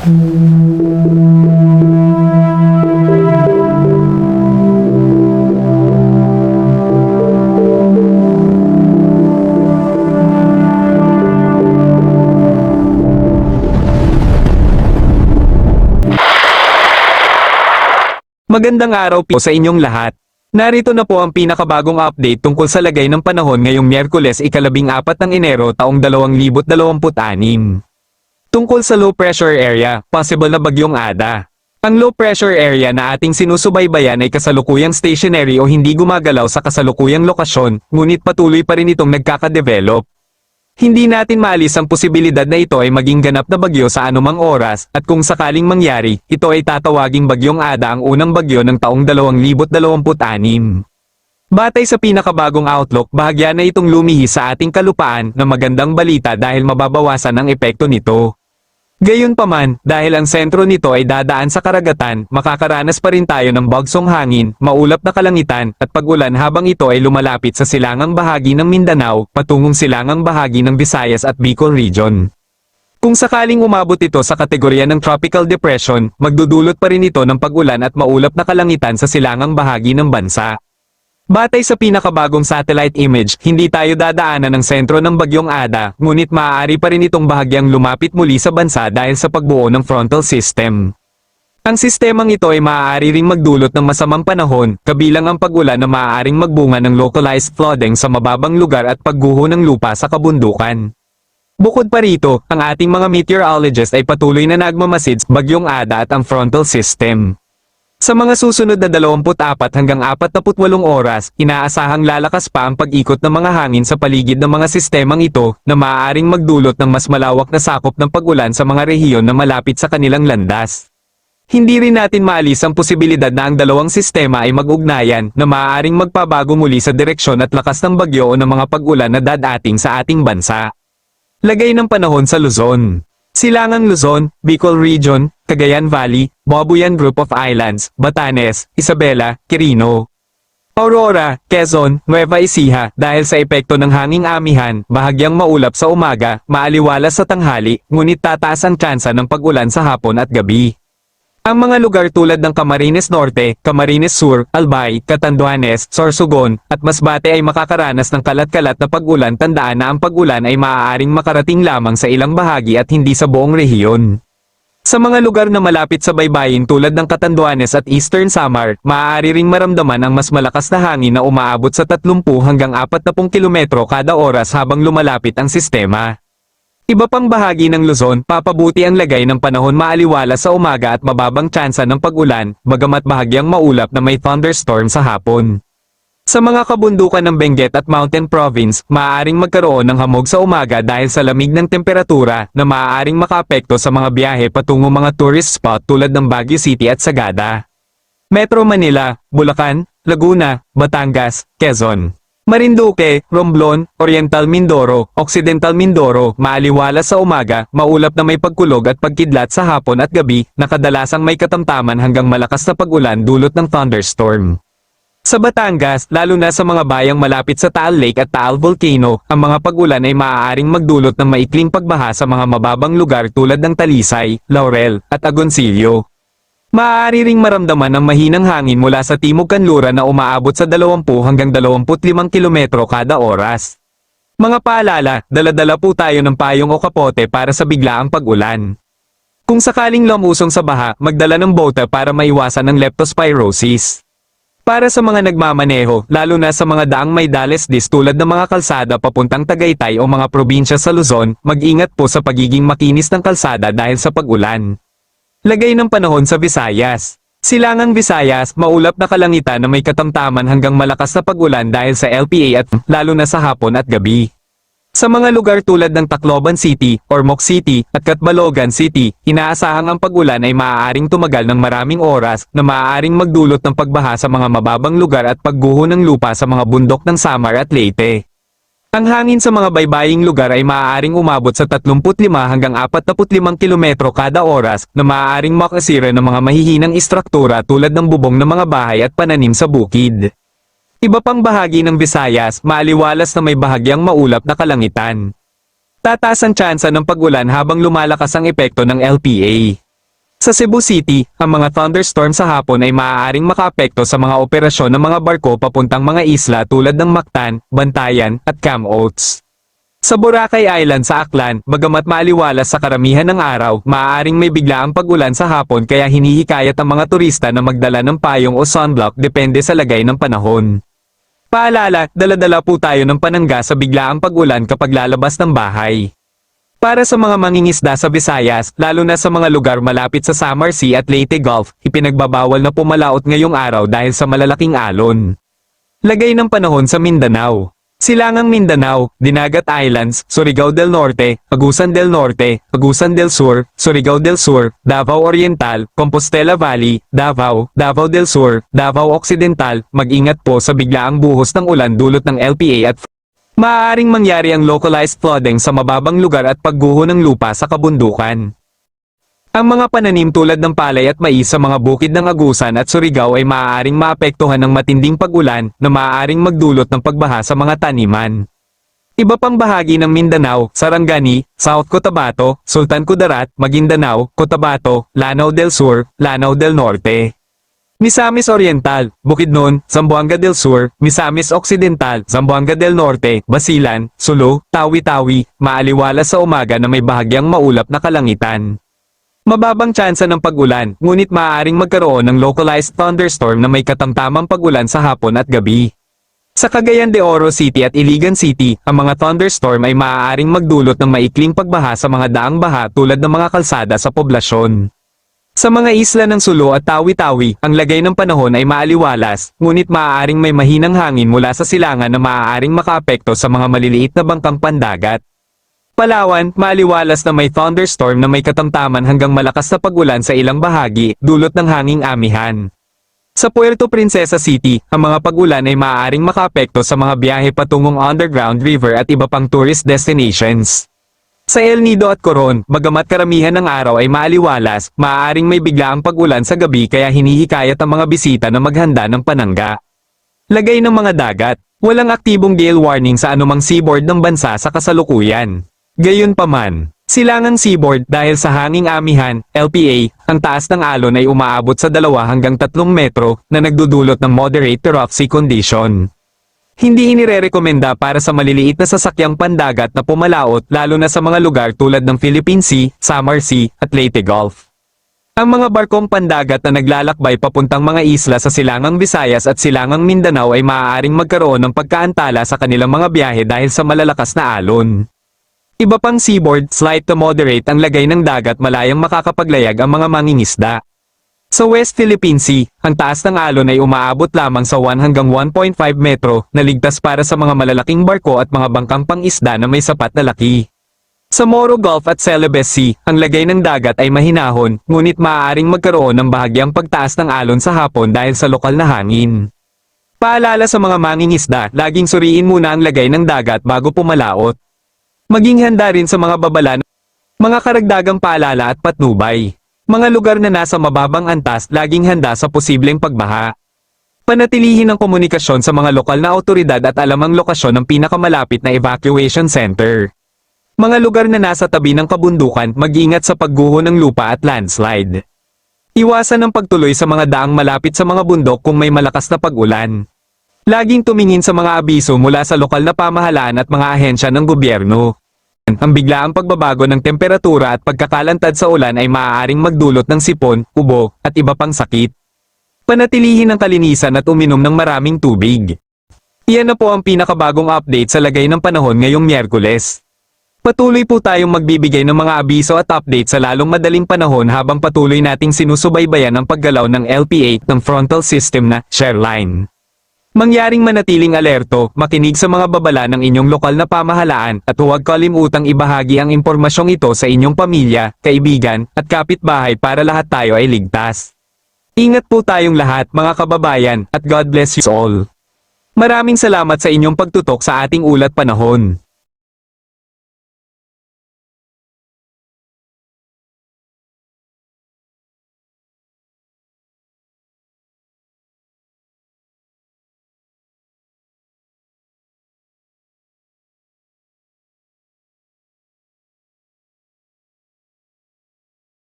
Magandang araw po sa inyong lahat. Narito na po ang pinakabagong update tungkol sa lagay ng panahon ngayong Miyerkules ika-14 ng Enero taong 2026. Tungkol sa low pressure area, possible na bagyong Ada. Ang low pressure area na ating sinusubaybayan ay kasalukuyang stationary o hindi gumagalaw sa kasalukuyang lokasyon, ngunit patuloy pa rin itong nagkakadevelop. Hindi natin maalis ang posibilidad na ito ay maging ganap na bagyo sa anumang oras, at kung sakaling mangyari, ito ay tatawaging bagyong Ada, ang unang bagyo ng taong 2026. Batay sa pinakabagong outlook, bahagya na itong lumihis sa ating kalupaan na magandang balita dahil mababawasan ang epekto nito. Gayunpaman, dahil ang sentro nito ay dadaan sa karagatan, makakaranas pa rin tayo ng bagsong hangin, maulap na kalangitan, at pag-ulan habang ito ay lumalapit sa silangang bahagi ng Mindanao, patungong silangang bahagi ng Visayas at Bicol Region. Kung sakaling umabot ito sa kategorya ng tropical depression, magdudulot pa rin ito ng pag-ulan at maulap na kalangitan sa silangang bahagi ng bansa. Batay sa pinakabagong satellite image, hindi tayo dadaanan ng sentro ng bagyong Ada, ngunit maaari pa rin itong bahagyang lumapit muli sa bansa dahil sa pagbuo ng frontal system. Ang sistemang ito ay maaari ring magdulot ng masamang panahon, kabilang ang pag-ulan na maaaring magbunga ng localized flooding sa mababang lugar at pagguho ng lupa sa kabundukan. Bukod pa rito, ang ating mga meteorologists ay patuloy na nagmamasid sa bagyong Ada at ang frontal system. Sa mga susunod na 24 hanggang 48 oras, inaasahang lalakas pa ang pag-ikot ng mga hangin sa paligid ng mga sistemang ito, na maaaring magdulot ng mas malawak na sakop ng pag-ulan sa mga rehiyon na malapit sa kanilang landas. Hindi rin natin maalis ang posibilidad na ang dalawang sistema ay mag-ugnayan, na maaaring magpabago muli sa direksyon at lakas ng bagyo o ng mga pag-ulan na dadating sa ating bansa. Lagay ng panahon sa Luzon. Silangang Luzon, Bicol Region, Cagayan Valley, Babuyan Group of Islands, Batanes, Isabela, Quirino. Aurora, Quezon, Nueva Ecija, dahil sa epekto ng hanging amihan, bahagyang maulap sa umaga, maaliwalas sa tanghali, ngunit tataas ang tsansa ng pag-ulan sa hapon at gabi. Ang mga lugar tulad ng Camarines Norte, Camarines Sur, Albay, Catanduanes, Sorsogon, at Masbate ay makakaranas ng kalat-kalat na pag-ulan. Tandaan na ang pag-ulan ay maaaring makarating lamang sa ilang bahagi at hindi sa buong rehiyon. Sa mga lugar na malapit sa baybayin tulad ng Catanduanes at Eastern Samar, maaari ring maramdaman ang mas malakas na hangin na umaabot sa 30 hanggang 40 kilometro kada oras habang lumalapit ang sistema. Iba pang bahagi ng Luzon, papabuti ang lagay ng panahon, maaliwalas sa umaga at mababang tsansa ng pag-ulan, bagamat bahagyang maulap na may thunderstorm sa hapon. Sa mga kabundukan ng Benguet at Mountain Province, maaaring magkaroon ng hamog sa umaga dahil sa lamig ng temperatura na maaaring makaapekto sa mga biyahe patungo mga tourist spot tulad ng Baguio City at Sagada. Metro Manila, Bulacan, Laguna, Batangas, Quezon. Marinduque, Romblon, Oriental Mindoro, Occidental Mindoro, maaliwalas sa umaga, maulap na may pagkulog at pagkidlat sa hapon at gabi, na kadalasang may katamtaman hanggang malakas na pag-ulan dulot ng thunderstorm. Sa Batangas, lalo na sa mga bayang malapit sa Taal Lake at Taal Volcano, ang mga pag-ulan ay maaaring magdulot ng maikling pagbaha sa mga mababang lugar tulad ng Talisay, Laurel, at Agoncillo. Maaari ring maramdaman ang mahinang hangin mula sa timog kanluran na umaabot sa 20 hanggang 25 kilometro kada oras. Mga paalala, dala-dala po tayo ng payong o kapote para sa biglaang pag-ulan. Kung sakaling lumusong sa baha, magdala ng bota para maiwasan ang leptospirosis. Para sa mga nagmamaneho, lalo na sa mga daang may dalesdis tulad ng mga kalsada papuntang Tagaytay o mga probinsya sa Luzon, mag-ingat po sa pagiging makinis ng kalsada dahil sa pag-ulan. Lagay ng panahon sa Visayas. Silangang Visayas, maulap na kalangitan na may katamtaman hanggang malakas na pag-ulan dahil sa LPA at lalo na sa hapon at gabi. Sa mga lugar tulad ng Tacloban City, Ormoc City, at Catbalogan City, inaasahang ang pag-ulan ay maaaring tumagal ng maraming oras na maaaring magdulot ng pagbaha sa mga mababang lugar at pagguho ng lupa sa mga bundok ng Samar at Leyte. Ang hangin sa mga baybaying lugar ay maaaring umabot sa 35 hanggang 45 kilometro kada oras, na maaaring makasira ng mga mahihinang istruktura tulad ng bubong ng mga bahay at pananim sa bukid. Iba pang bahagi ng Visayas, maaliwalas na may bahagyang maulap na kalangitan. Tataas ang tsansa ng pag-ulan habang lumalakas ang epekto ng LPA. Sa Cebu City, ang mga thunderstorm sa hapon ay maaaring makaapekto sa mga operasyon ng mga barko papuntang mga isla tulad ng Mactan, Bantayan, at Camotes. Sa Boracay Island sa Aklan, bagamat maaliwalas sa karamihan ng araw, maaaring may biglaang pag-ulan sa hapon kaya hinihikayat ang mga turista na magdala ng payong o sunblock depende sa lagay ng panahon. Paalala, dala-dala po tayo ng panangga sa biglaang pag-ulan kapag lalabas ng bahay. Para sa mga mangingisda sa Visayas, lalo na sa mga lugar malapit sa Samar Sea at Leyte Gulf, ipinagbabawal na pumalaot ngayong araw dahil sa malalaking alon. Lagay ng panahon sa Mindanao. Silangang Mindanao, Dinagat Islands, Surigao del Norte, Agusan del Norte, Agusan del Sur, Surigao del Sur, Davao Oriental, Compostela Valley, Davao, Davao del Sur, Davao Occidental, mag-ingat po sa biglaang buhos ng ulan dulot ng LPA at maaaring mangyari ang localized flooding sa mababang lugar at pagguho ng lupa sa kabundukan. Ang mga pananim tulad ng palay at mais sa mga bukid ng Agusan at Surigao ay maaaring maapektuhan ng matinding pag-ulan na maaaring magdulot ng pagbaha sa mga taniman. Iba pang bahagi ng Mindanao, Sarangani, South Cotabato, Sultan Kudarat, Maguindanao, Cotabato, Lanao del Sur, Lanao del Norte. Misamis Oriental, Bukidnon, Zamboanga del Sur, Misamis Occidental, Zamboanga del Norte, Basilan, Sulu, Tawi-Tawi, maaliwalas sa umaga na may bahagyang maulap na kalangitan. Mababang tsansa ng pag-ulan, ngunit maaaring magkaroon ng localized thunderstorm na may katamtamang pag-ulan sa hapon at gabi. Sa Cagayan de Oro City at Iligan City, ang mga thunderstorm ay maaaring magdulot ng maikling pagbaha sa mga daang baha tulad ng mga kalsada sa poblasyon. Sa mga isla ng Sulu at Tawi-Tawi, ang lagay ng panahon ay maaliwalas, ngunit maaaring may mahinang hangin mula sa silangan na maaaring makaapekto sa mga maliliit na bangkang pandagat. Palawan, maaliwalas na may thunderstorm na may katamtaman hanggang malakas na pag-ulan sa ilang bahagi, dulot ng hanging amihan. Sa Puerto Princesa City, ang mga pag-ulan ay maaaring makaapekto sa mga biyahe patungong underground river at iba pang tourist destinations. Sa El Nido at Coron, bagamat karamihan ng araw ay maaliwalas, maaaring may biglaang pag-ulan sa gabi kaya hinihikayat ang mga bisita na maghanda ng panangga. Lagay ng mga dagat. Walang aktibong gale warning sa anumang seaboard ng bansa sa kasalukuyan. Gayunpaman, silangang seaboard dahil sa hanging amihan, LPA, ang taas ng alon ay umaabot sa 2 hanggang 3 metro na nagdudulot ng moderate to rough sea condition. Hindi inirerekomenda para sa maliliit na sasakyang pandagat na pumalaot lalo na sa mga lugar tulad ng Philippine Sea, Samar Sea, at Leyte Gulf. Ang mga barkong pandagat na naglalakbay papuntang mga isla sa Silangang Visayas at Silangang Mindanao ay maaaring magkaroon ng pagkaantala sa kanilang mga biyahe dahil sa malalakas na alon. Iba pang seaboard, slight to moderate ang lagay ng dagat malayang makakapaglayag ang mga mangingisda. Sa West Philippine Sea, ang taas ng alon ay umaabot lamang sa 1 hanggang 1.5 metro na ligtas para sa mga malalaking barko at mga bangkang pangisda na may sapat na laki. Sa Moro Gulf at Celebes Sea, ang lagay ng dagat ay mahinahon, ngunit maaaring magkaroon ng bahagyang pagtaas ng alon sa hapon dahil sa lokal na hangin. Paalala sa mga mangingisda, laging suriin muna ang lagay ng dagat bago pumalaot. Maging handa rin sa mga babala, mga karagdagang paalala at patnubay. Mga lugar na nasa mababang antas, laging handa sa posibleng pagbaha. Panatilihin ang komunikasyon sa mga lokal na awtoridad at alam ang lokasyon ng pinakamalapit na evacuation center. Mga lugar na nasa tabi ng kabundukan, mag-ingat sa pagguho ng lupa at landslide. Iwasan ang pagtuloy sa mga daang malapit sa mga bundok kung may malakas na pag-ulan. Laging tumingin sa mga abiso mula sa lokal na pamahalaan at mga ahensya ng gobyerno. Ang biglaang pagbabago ng temperatura at pagkakalantad sa ulan ay maaaring magdulot ng sipon, ubo, at iba pang sakit. Panatilihin ang kalinisan at uminom ng maraming tubig. Iyan na po ang pinakabagong update sa lagay ng panahon ngayong Miyerkules. Patuloy po tayong magbibigay ng mga abiso at update sa lalong madaling panahon habang patuloy nating sinusubaybayan ang paggalaw ng LPA ng frontal system na Shareline. Mangyaring manatiling alerto, makinig sa mga babala ng inyong lokal na pamahalaan at huwag kalimutang ibahagi ang impormasyong ito sa inyong pamilya, kaibigan, at kapitbahay para lahat tayo ay ligtas. Ingat po tayong lahat mga kababayan at God bless you all. Maraming salamat sa inyong pagtutok sa ating ulat panahon.